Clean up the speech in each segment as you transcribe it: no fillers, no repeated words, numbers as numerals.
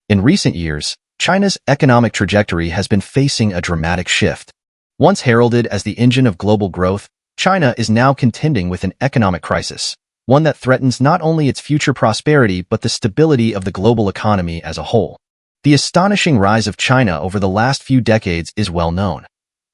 In recent years, China's economic trajectory has been facing a dramatic shift. Once heralded as the engine of global growth, China is now contending with an economic crisis, one that threatens not only its future prosperity but the stability of the global economy as a whole. The astonishing rise of China over the last few decades is well known,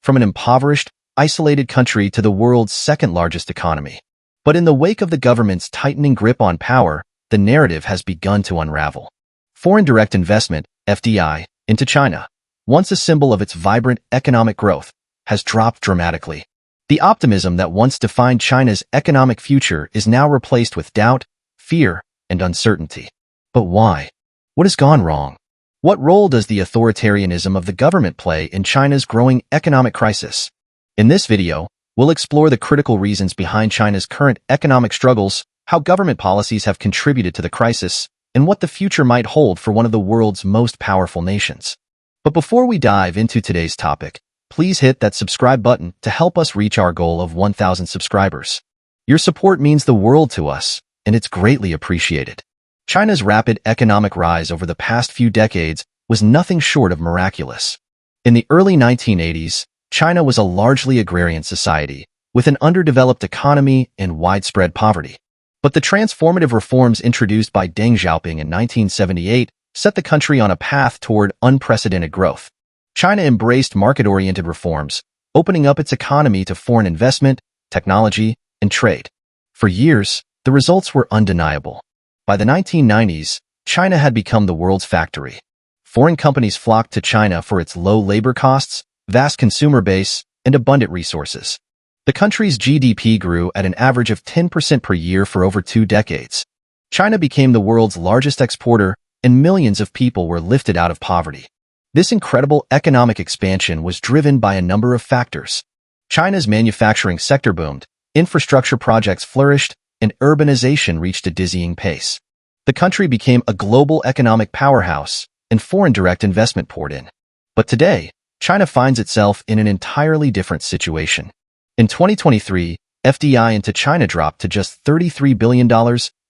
from an impoverished, isolated country to the world's second-largest economy. But in the wake of the government's tightening grip on power, the narrative has begun to unravel. Foreign direct investment, FDI, into China, once a symbol of its vibrant economic growth, has dropped dramatically. The optimism that once defined China's economic future is now replaced with doubt, fear, and uncertainty. But why? What has gone wrong? What role does the authoritarianism of the government play in China's growing economic crisis? In this video, we'll explore the critical reasons behind China's current economic struggles, how government policies have contributed to the crisis, and what the future might hold for one of the world's most powerful nations. But before we dive into today's topic, please hit that subscribe button to help us reach our goal of 1,000 subscribers. Your support means the world to us, and it's greatly appreciated. China's rapid economic rise over the past few decades was nothing short of miraculous. In the early 1980s, China was a largely agrarian society, with an underdeveloped economy and widespread poverty. But the transformative reforms introduced by Deng Xiaoping in 1978 set the country on a path toward unprecedented growth. China embraced market-oriented reforms, opening up its economy to foreign investment, technology, and trade. For years, the results were undeniable. By the 1990s, China had become the world's factory. Foreign companies flocked to China for its low labor costs, vast consumer base, and abundant resources. The country's GDP grew at an average of 10% per year for over 2 decades. China became the world's largest exporter, and millions of people were lifted out of poverty. This incredible economic expansion was driven by a number of factors. China's manufacturing sector boomed, infrastructure projects flourished, and urbanization reached a dizzying pace. The country became a global economic powerhouse, and foreign direct investment poured in. But today, China finds itself in an entirely different situation. In 2023, FDI into China dropped to just $33 billion,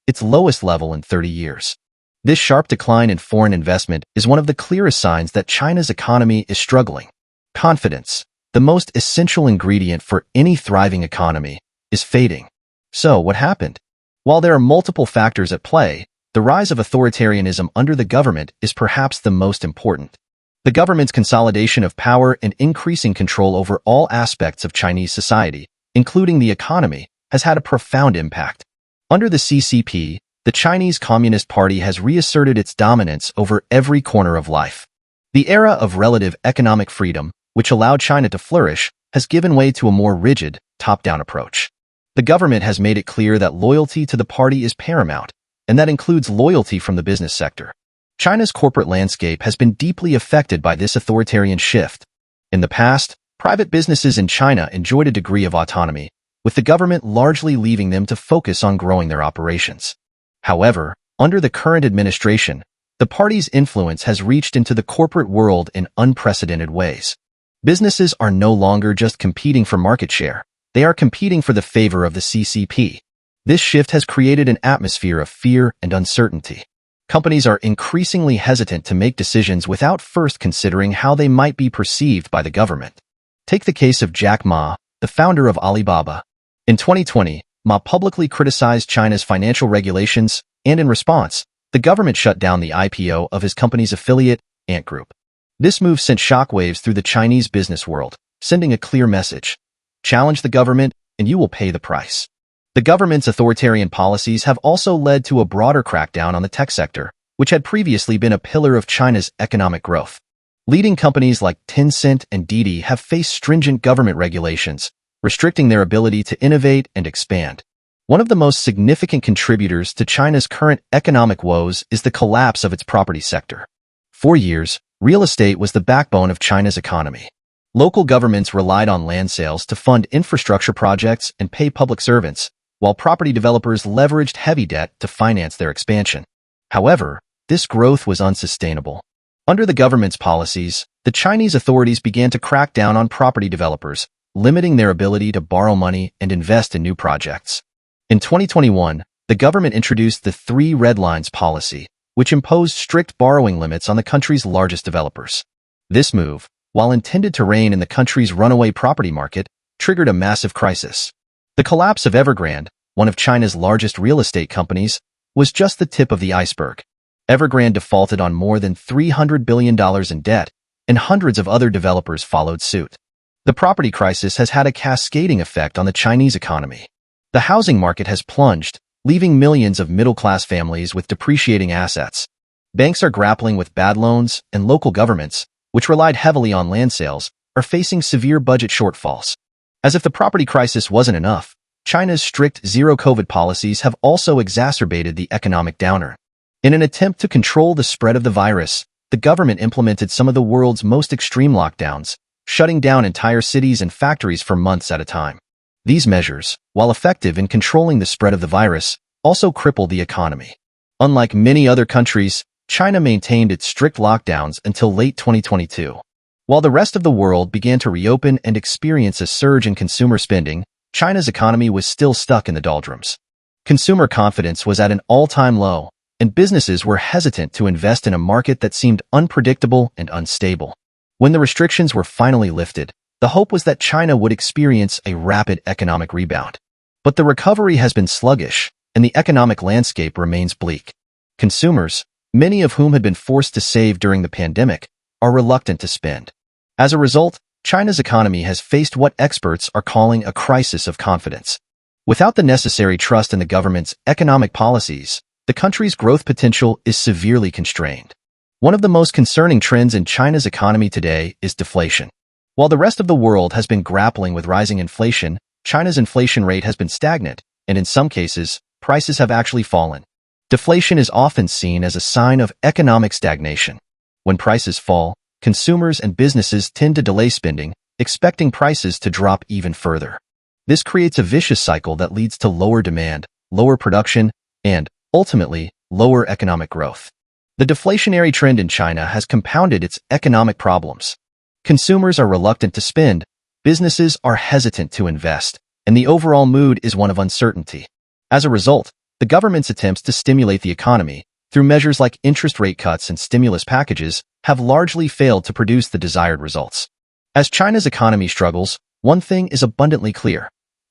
its lowest level in 30 years. This sharp decline in foreign investment is one of the clearest signs that China's economy is struggling. Confidence, the most essential ingredient for any thriving economy, is fading. So, what happened? While there are multiple factors at play, the rise of authoritarianism under the government is perhaps the most important. The government's consolidation of power and increasing control over all aspects of Chinese society, including the economy, has had a profound impact. Under the CCP, the Chinese Communist Party has reasserted its dominance over every corner of life. The era of relative economic freedom, which allowed China to flourish, has given way to a more rigid, top-down approach. The government has made it clear that loyalty to the party is paramount, and that includes loyalty from the business sector. China's corporate landscape has been deeply affected by this authoritarian shift. In the past, private businesses in China enjoyed a degree of autonomy, with the government largely leaving them to focus on growing their operations. However, under the current administration, the party's influence has reached into the corporate world in unprecedented ways. Businesses are no longer just competing for market share, they are competing for the favor of the CCP. This shift has created an atmosphere of fear and uncertainty. Companies are increasingly hesitant to make decisions without first considering how they might be perceived by the government. Take the case of Jack Ma, the founder of Alibaba. In 2020, Ma publicly criticized China's financial regulations, and in response, the government shut down the IPO of his company's affiliate, Ant Group. This move sent shockwaves through the Chinese business world, sending a clear message: challenge the government, and you will pay the price. The government's authoritarian policies have also led to a broader crackdown on the tech sector, which had previously been a pillar of China's economic growth. Leading companies like Tencent and Didi have faced stringent government regulations, restricting their ability to innovate and expand. One of the most significant contributors to China's current economic woes is the collapse of its property sector. For years, real estate was the backbone of China's economy. Local governments relied on land sales to fund infrastructure projects and pay public servants, while property developers leveraged heavy debt to finance their expansion. However, this growth was unsustainable. Under the government's policies, the Chinese authorities began to crack down on property developers, limiting their ability to borrow money and invest in new projects. In 2021, the government introduced the 3 Red Lines policy, which imposed strict borrowing limits on the country's largest developers. This move, while intended to rein in the country's runaway property market, triggered a massive crisis. The collapse of Evergrande, one of China's largest real estate companies, was just the tip of the iceberg. Evergrande defaulted on more than $300 billion in debt, and hundreds of other developers followed suit. The property crisis has had a cascading effect on the Chinese economy. The housing market has plunged, leaving millions of middle-class families with depreciating assets. Banks are grappling with bad loans, and local governments, which relied heavily on land sales, are facing severe budget shortfalls. As if the property crisis wasn't enough, China's strict zero-COVID policies have also exacerbated the economic downturn. In an attempt to control the spread of the virus, the government implemented some of the world's most extreme lockdowns, shutting down entire cities and factories for months at a time. These measures, while effective in controlling the spread of the virus, also crippled the economy. Unlike many other countries, China maintained its strict lockdowns until late 2022. While the rest of the world began to reopen and experience a surge in consumer spending, China's economy was still stuck in the doldrums. Consumer confidence was at an all-time low, and businesses were hesitant to invest in a market that seemed unpredictable and unstable. When the restrictions were finally lifted, the hope was that China would experience a rapid economic rebound. But the recovery has been sluggish, and the economic landscape remains bleak. Consumers, many of whom had been forced to save during the pandemic, are reluctant to spend. As a result, China's economy has faced what experts are calling a crisis of confidence. Without the necessary trust in the government's economic policies, the country's growth potential is severely constrained. One of the most concerning trends in China's economy today is deflation. While the rest of the world has been grappling with rising inflation, China's inflation rate has been stagnant, and in some cases, prices have actually fallen. Deflation is often seen as a sign of economic stagnation. When prices fall, consumers and businesses tend to delay spending, expecting prices to drop even further. This creates a vicious cycle that leads to lower demand, lower production, and, ultimately, lower economic growth. The deflationary trend in China has compounded its economic problems. Consumers are reluctant to spend, businesses are hesitant to invest, and the overall mood is one of uncertainty. As a result, the government's attempts to stimulate the economy, through measures like interest rate cuts and stimulus packages, have largely failed to produce the desired results. As China's economy struggles, one thing is abundantly clear.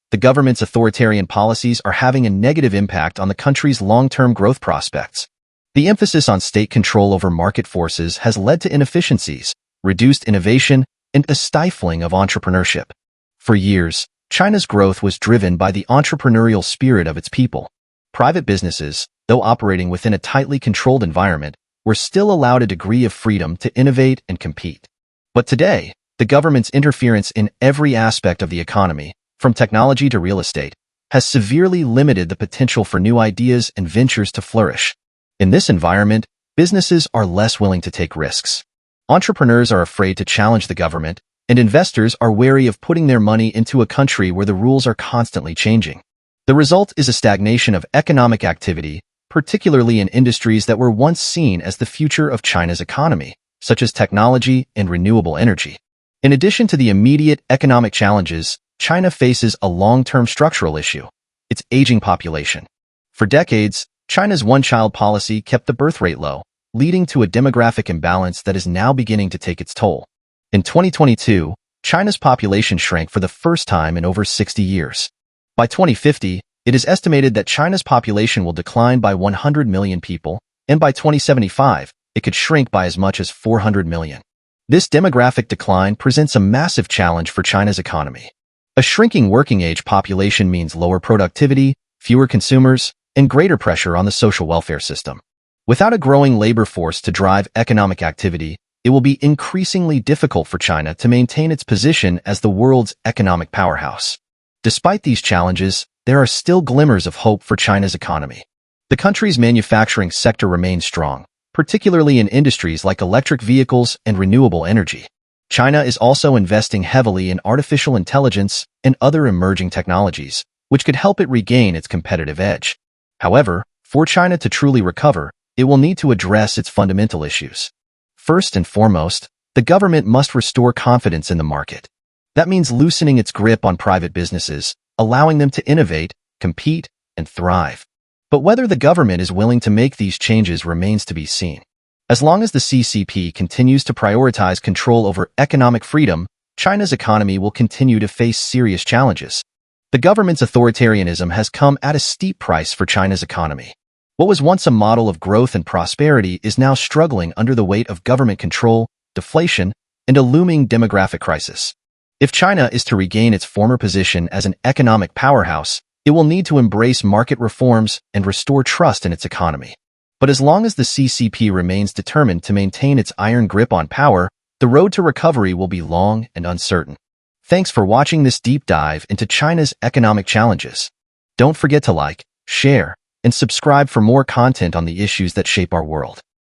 The government's authoritarian policies are having a negative impact on the country's long-term growth prospects. The emphasis on state control over market forces has led to inefficiencies, reduced innovation, and a stifling of entrepreneurship. For years, China's growth was driven by the entrepreneurial spirit of its people. Private businesses, though operating within a tightly controlled environment, were still allowed a degree of freedom to innovate and compete. But today, the government's interference in every aspect of the economy, from technology to real estate, has severely limited the potential for new ideas and ventures to flourish. In this environment, businesses are less willing to take risks. Entrepreneurs are afraid to challenge the government, and investors are wary of putting their money into a country where the rules are constantly changing. The result is a stagnation of economic activity, particularly in industries that were once seen as the future of China's economy, such as technology and renewable energy. In addition to the immediate economic challenges, China faces a long-term structural issue: its aging population. For decades, China's one-child policy kept the birth rate low, leading to a demographic imbalance that is now beginning to take its toll. In 2022, China's population shrank for the first time in over 60 years. By 2050, it is estimated that China's population will decline by 100 million people, and by 2075, it could shrink by as much as 400 million. This demographic decline presents a massive challenge for China's economy. A shrinking working-age population means lower productivity, fewer consumers, and greater pressure on the social welfare system. Without a growing labor force to drive economic activity, it will be increasingly difficult for China to maintain its position as the world's economic powerhouse. Despite these challenges, there are still glimmers of hope for China's economy. The country's manufacturing sector remains strong, particularly in industries like electric vehicles and renewable energy. China is also investing heavily in artificial intelligence and other emerging technologies, which could help it regain its competitive edge. However, for China to truly recover, it will need to address its fundamental issues. First and foremost, the government must restore confidence in the market. That means loosening its grip on private businesses, allowing them to innovate, compete, and thrive. But whether the government is willing to make these changes remains to be seen. As long as the CCP continues to prioritize control over economic freedom, China's economy will continue to face serious challenges. The government's authoritarianism has come at a steep price for China's economy. What was once a model of growth and prosperity is now struggling under the weight of government control, deflation, and a looming demographic crisis. If China is to regain its former position as an economic powerhouse, it will need to embrace market reforms and restore trust in its economy. But as long as the CCP remains determined to maintain its iron grip on power, the road to recovery will be long and uncertain. Thanks for watching this deep dive into China's economic challenges. Don't forget to like, share, and subscribe for more content on the issues that shape our world.